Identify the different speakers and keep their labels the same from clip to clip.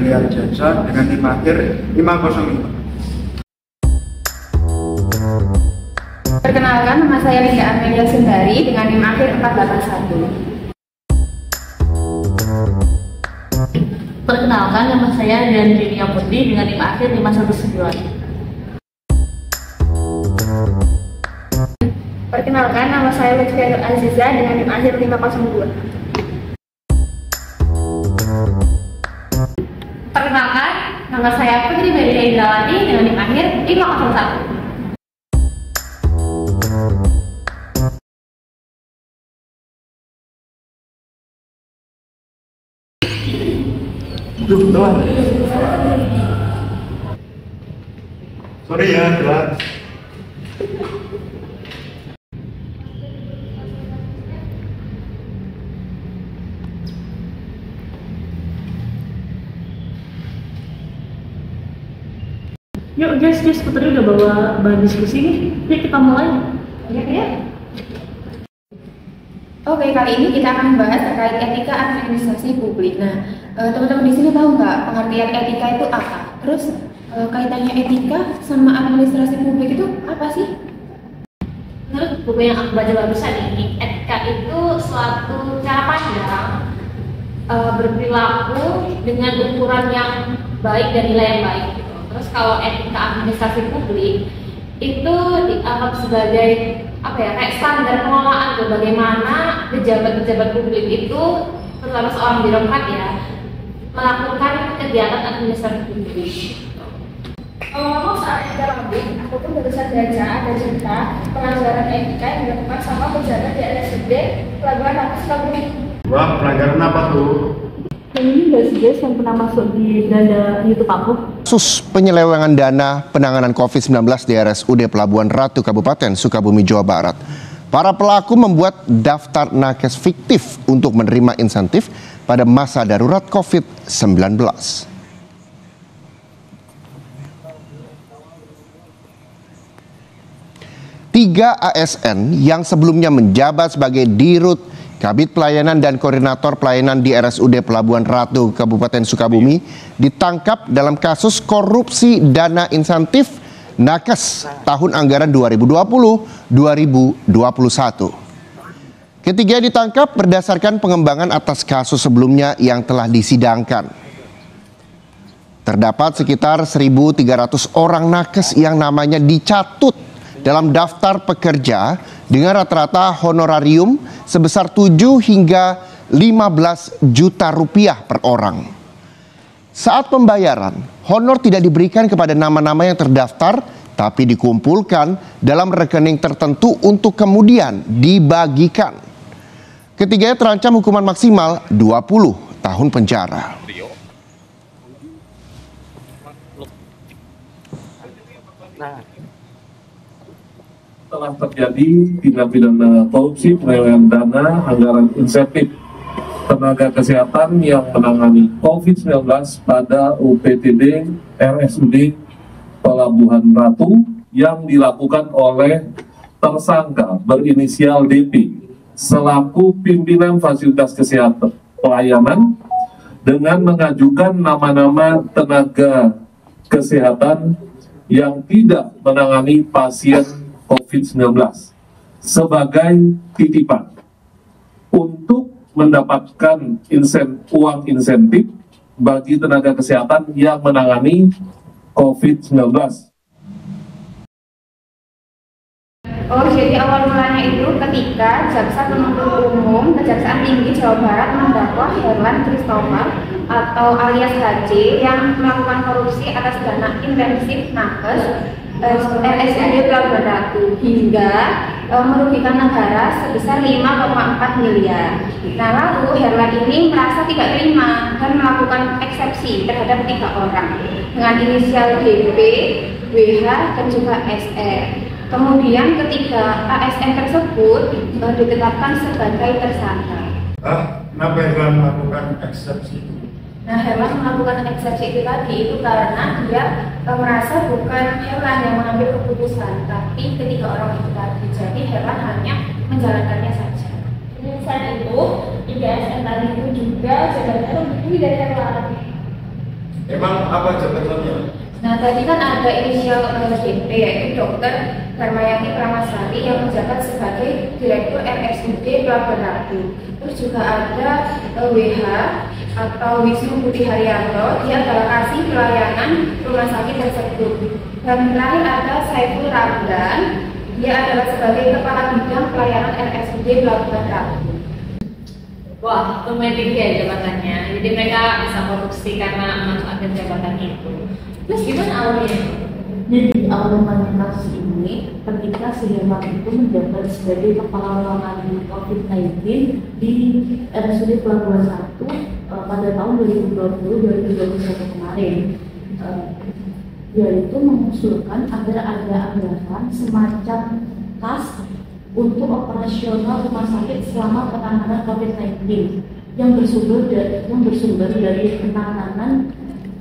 Speaker 1: Amelia Jajah dengan NIM akhir 505.
Speaker 2: Perkenalkan, nama saya Linda Amelia Sundari dengan NIM akhir 481.
Speaker 3: Perkenalkan, nama saya Dian Putri dengan NIM akhir 519.
Speaker 2: Perkenalkan, nama saya Lutfianur Aziza dengan NIM akhir 502.
Speaker 3: Perkenalkan, nama saya Putri Medina Indrawati dengan NIM akhir 501.
Speaker 1: Telat. Sorry ya, telat.
Speaker 3: Yuk guys, Putri udah bawa bahan diskusi nih. Yuk kita mulai.
Speaker 2: Ya. Oke, kali ini kita akan membahas terkait etika administrasi publik. Nah, teman-teman di sini tahu nggak pengertian etika itu apa? Terus kaitannya etika sama administrasi publik itu apa sih?
Speaker 3: Menurut buku yang aku baca barusan ini, etika itu suatu cara pandang berperilaku dengan ukuran yang baik dan nilai yang baik. Gitu. Terus kalau etika administrasi publik itu dianggap sebagai kayak standar pengelolaan tuh, bagaimana pejabat-pejabat publik itu, terutama seorang birokrat ya, melakukan kegiatan administrasi publik.
Speaker 2: Kalau soal etika publik, aku pun barusan baca ada cerita pelanggaran etika yang dilakukan sama pejabat di RSUD Pelabuhan Ratu Sukabumi.
Speaker 1: Wah, pelanggaran apa tuh?
Speaker 3: Yang ini nggak sih guys yang pernah masuk di dana YouTube aku?
Speaker 4: Kasus penyelewengan dana penanganan COVID-19 di RSUD Pelabuhan Ratu Kabupaten Sukabumi, Jawa Barat. Para pelaku membuat daftar nakes fiktif untuk menerima insentif pada masa darurat COVID-19. 3 ASN yang sebelumnya menjabat sebagai Dirut, Kabid Pelayanan dan Koordinator Pelayanan di RSUD Pelabuhan Ratu Kabupaten Sukabumi ditangkap dalam kasus korupsi dana insentif nakes tahun anggaran 2020-2021. Ketiga ditangkap berdasarkan pengembangan atas kasus sebelumnya yang telah disidangkan. Terdapat sekitar 1.300 orang nakes yang namanya dicatut dalam daftar pekerja dengan rata-rata honorarium sebesar 7 hingga 15 juta rupiah per orang. Saat pembayaran, honor tidak diberikan kepada nama-nama yang terdaftar, tapi dikumpulkan dalam rekening tertentu untuk kemudian dibagikan. Ketiganya terancam hukuman maksimal 20 tahun penjara.
Speaker 5: Telah terjadi tindak pidana korupsi penyelewengan dana anggaran insentif tenaga kesehatan yang menangani COVID-19 pada UPTD RSUD Pelabuhan Ratu yang dilakukan oleh tersangka berinisial DP selaku pimpinan fasilitas kesehatan pelayanan dengan mengajukan nama-nama tenaga kesehatan yang tidak menangani pasien COVID-19 sebagai titipan untuk mendapatkan uang insentif bagi tenaga kesehatan yang menangani COVID-19.
Speaker 2: Oh, jadi awal mulanya itu ketika Jaksa Penuntut Umum Kejaksaan Tinggi Jawa Barat mendakwa Herlan Christopher atau alias HC yang melakukan korupsi atas dana intensif nakes RSUD Pelabuhan Ratu hingga merugikan negara sebesar 5,4 miliar. Nah, lalu Herlan ini merasa tidak terima dan melakukan eksepsi terhadap 3 orang dengan inisial DP, WH, dan juga SR. Kemudian ketiga ASN tersebut ditetapkan sebagai tersangka.
Speaker 1: Kenapa Herlan melakukan eksepsi?
Speaker 2: Nah, Herlan melakukan eksepsi itu tadi itu karena dia merasa bukan Herlan yang mengambil keputusan, tapi ketiga orang itu tadi. Jadi Herlan hanya menjalankannya saja.
Speaker 6: Selain itu, IGSN tadi itu juga jabatannya lebih tinggi dari Herlan.
Speaker 1: Emang apa jabatannya?
Speaker 2: Nah, tadi kan ada inisial DP, yaitu Dokter Darmayati Pramasari yang menjabat sebagai Direktur RSUD Pelabuhan Ratu. Terus juga ada WH atau Wisnu Budi Haryanto, dia adalah kasih pelayanan rumah sakit tersebut. Dan terakhir ada Saiful Ramdan, dia adalah sebagai Kepala Bidang Pelayanan RSUD Pelabuhan Ratu.
Speaker 3: Wah, lumayan tinggi ya jabatannya. Jadi mereka bisa korupsi karena memanfaatkan jabatan itu. Terus gimana awalnya?
Speaker 6: Jadi awal kasus ini ketika si Herman itu menjabat sebagai kepala penanganan COVID-19 di RSUD Pelabuhan 1 pada tahun 2020-2021 kemarin, yaitu mengusulkan agar ada anggaran semacam kas untuk operasional rumah sakit selama penanganan COVID-19 yang bersumber dari penanganan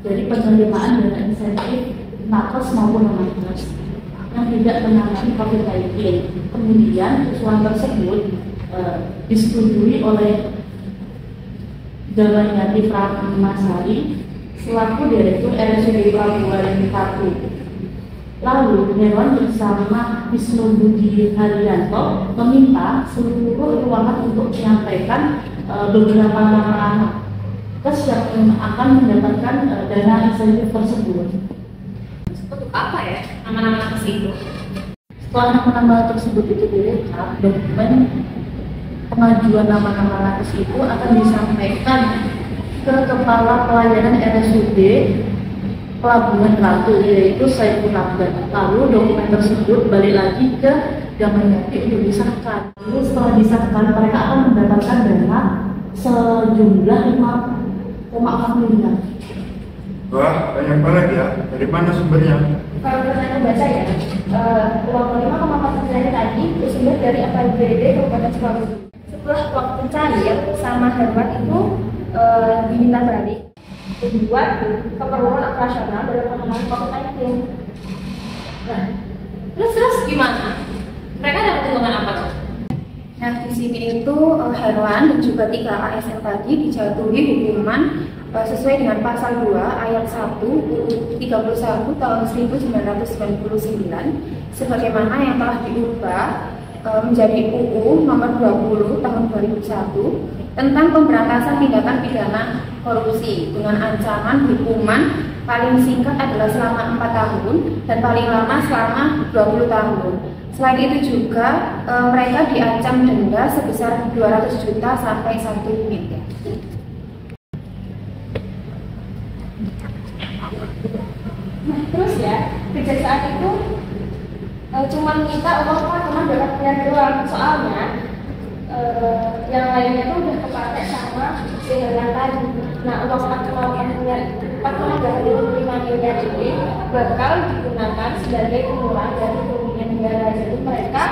Speaker 6: dari penerimaan dana insentif nakes maupun non-nakes yang tidak menangani COVID-19. Kemudian usulan tersebut disetujui oleh Darmayati Pramasari selaku Direktur RSUD Pelabuhan 1. Lalu Dewan bersama Wisnu Budi Haryanto meminta seluruh ruangan untuk menyampaikan beberapa nama nakes yang akan mendapatkan dana insentif tersebut.
Speaker 3: Untuk apa ya nama-nama nakes itu?
Speaker 6: Setelah nama-nama tersebut itu direkap, dokumen pengajuan nama-nama nakes itu akan disampaikan ke Kepala Pelayanan RSUD Pelabuhan Ratu, yaitu Saiful Ramdan. Lalu dokumen tersebut balik lagi ke Darmayati untuk disahkan. Lalu setelah disahkan, mereka akan mendapatkan dana sejumlah 5,4 miliar.
Speaker 1: Wah, banyak banget ya. Dari mana sumbernya?
Speaker 2: Kalau saya baca ya, uang 5,4 miliar tadi bersumber dari APBD Kabupaten Sukabumi. Setelah waktu cair sama Herman itu diminta balik buat keperluan operasional dalam penanganan COVID-19.
Speaker 3: Nah, terus gimana? Mereka dapat tuntutan apa tuh?
Speaker 2: Nah, di sini itu Herman dan juga 3 ASN tadi dijatuhi hukuman sesuai dengan pasal 2 ayat 1 UU 31 tahun 1999 sebagaimana yang telah diubah menjadi UU nomor 20 tahun 2001 tentang pemberantasan tindakan pidana korupsi dengan ancaman hukuman paling singkat adalah selama 4 tahun dan paling lama selama 20 tahun. Selain itu juga mereka diancam denda sebesar 200 juta sampai 1 miliar. Nah, terus ya, kejaksaan itu cuma minta uang 4,8 miliar doang, soalnya yang lainnya tuh udah kepakai sama si Herman tadi. Nah, uang 4,8 miliar ini bakal digunakan sebagai pengurangan dari kerugian negara. Jadi mereka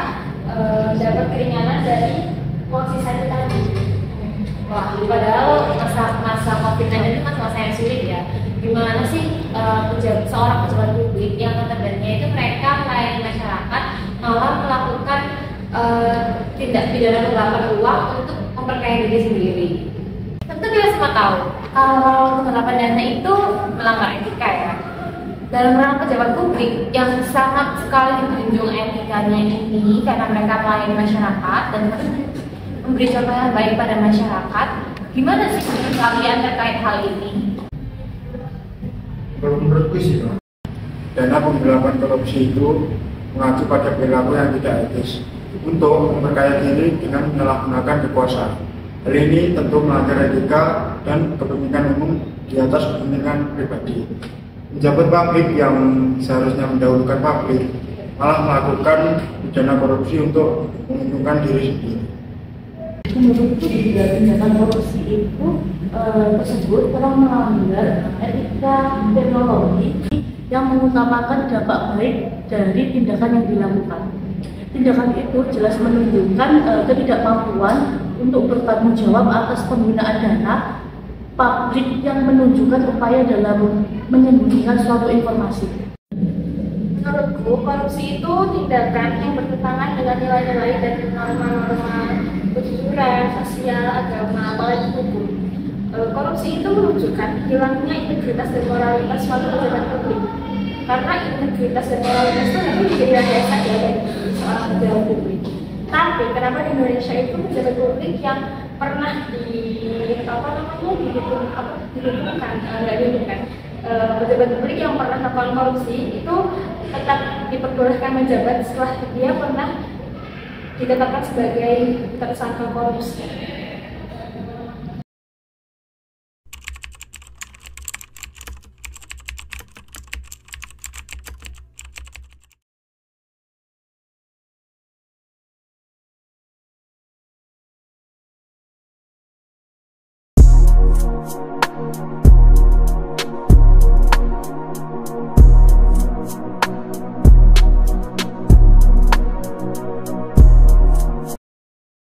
Speaker 2: dapat keringanan dari uang sisa itu tadi.
Speaker 3: Wah, padahal masa COVID-19 itu kan masa yang sulit ya. Gimana sih seorang pejabat publik yang notabene itu mereka melayani masyarakat malah melakukan tindak pidana penggelapan uang untuk memperkaya diri sendiri. Tentu kita semua tahu kalau penggelapan dana itu melanggar etika ya. Dalam rangka pejabat publik yang sangat sekali menjunjung etikanya ini karena mereka melayani masyarakat dan memberi contoh yang baik pada masyarakat. Gimana sih menurut kalian terkait hal ini?
Speaker 1: Kalau menurutku sih, dana penggelapan korupsi itu mengacu pada perilaku yang tidak etis untuk memperkaya diri dengan menyalahgunakan kekuasaan. Hal ini tentu melanggar etika dan kepentingan umum di atas kepentingan pribadi. Pejabat publik yang seharusnya mendahulukan publik malah melakukan pidana korupsi untuk menguntungkan diri sendiri.
Speaker 6: Menurutku juga tindakan korupsi itu tersebut telah melanggar etika teknologi yang mengutamakan dampak baik dari tindakan yang dilakukan. Tindakan itu jelas menunjukkan ketidakmampuan untuk bertanggung jawab atas penggunaan dana publik yang menunjukkan upaya dalam menyembunyikan suatu informasi.
Speaker 2: Menurutku, korupsi itu tindakan yang bertentangan dengan nilai-nilai dan norma-norma kejujuran, sosial, agama, apalagi hukum.
Speaker 3: korupsi itu menunjukkan hilangnya integritas dan moralitas suatu pejabat publik. Karena integritas dan moralitas itu memang menjadi dasar ya dari seorang pejabat publik. Tapi kenapa di Indonesia itu pejabat publik yang pernah pejabat publik yang pernah melakukan korupsi itu tetap diperbolehkan menjabat setelah dia pernah ditetapkan sebagai tersangka korupsi.